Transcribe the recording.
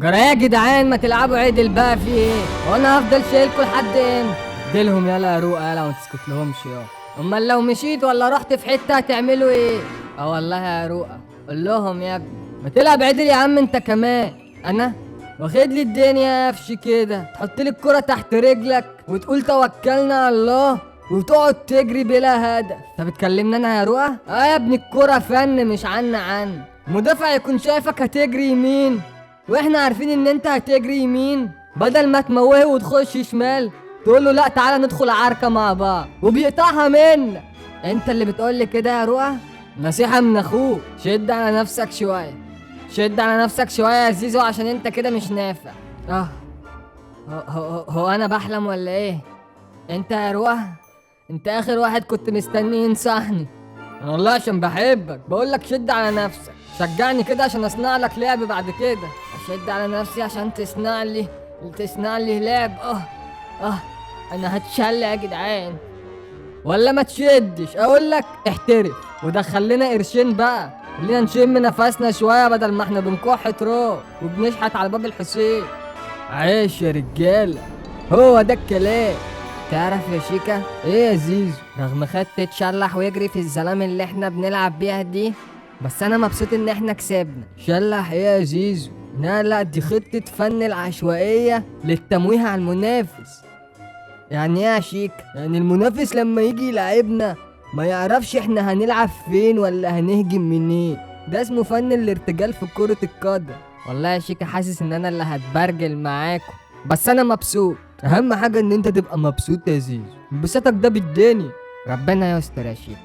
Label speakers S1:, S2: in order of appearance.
S1: جرى يا جدعان ما تلعبوا عدل بقى في ايه؟ وانا هفضل شايلكوا لحد امتى؟ اديلهم يلا يا روقه يلا، ما تسكتلهمش يا. امال لو مشيت ولا رحت في حته هتعملوا ايه؟ اه والله يا روقه قول لهم يا ابني ما تلعب عدل يا عم انت كمان. انا واخد لي الدنيا قفش كده، تحط لي الكرة تحت رجلك وتقول توكلنا على الله وتقعد تجري بلا هدف. انت بتكلمني انا يا روقه؟ اه يا ابني الكرة فن مش عن مدافع يكون شايفك هتجري يمين واحنا عارفين ان انت هتجري يمين، بدل ما تموهه وتخش شمال تقول له لا تعالى ندخل عركه مع بعض وبيقطعها منك. انت اللي بتقول لي كده يا رؤى؟ نصيحه من اخوك، شد على نفسك شويه، شد على نفسك شويه يا زيزو عشان انت كده مش نافع. اه هو انا بحلم ولا ايه؟ انت يا رؤى انت اخر واحد كنت مستني ينصحني. أنا والله عشان بحبك بقول لك شد على نفسك، شجعني كده عشان اصنع لك لعب بعد كده. اشد على نفسي عشان تصنع لي لعب. اه انا هتشل يا جدعان ولا ما تشدش؟ اقول لك احترف ودخل لنا قرشين بقى، خلينا نشم نفسنا شويه بدل ما احنا بنكح تراب وبنشحت على باب الحسين. عيش يا رجاله، هو ده الكلام. تعرف يا شيكا ايه يا زيزو، رغم خدت تتشلح ويجري في الظلام اللي احنا بنلعب بيها دي، بس انا مبسوط ان احنا كسبنا. شلح ايه يا زيزو؟ لا دي خطة فن العشوائية للتمويه على المنافس. يعني ايه يا شيك؟ يعني المنافس لما يجي يلعبنا ما يعرفش احنا هنلعب فين ولا هنهجم منين، ده اسمه فن الارتجال في كرة القدم. والله يا شيكا حاسس ان انا اللي هتبرجل معاكم، بس انا مبسوط. اهم حاجة ان انت تبقى مبسوط يا زيزو، انبساطك ده بالدنيا. ربنا يستر يا شيكا.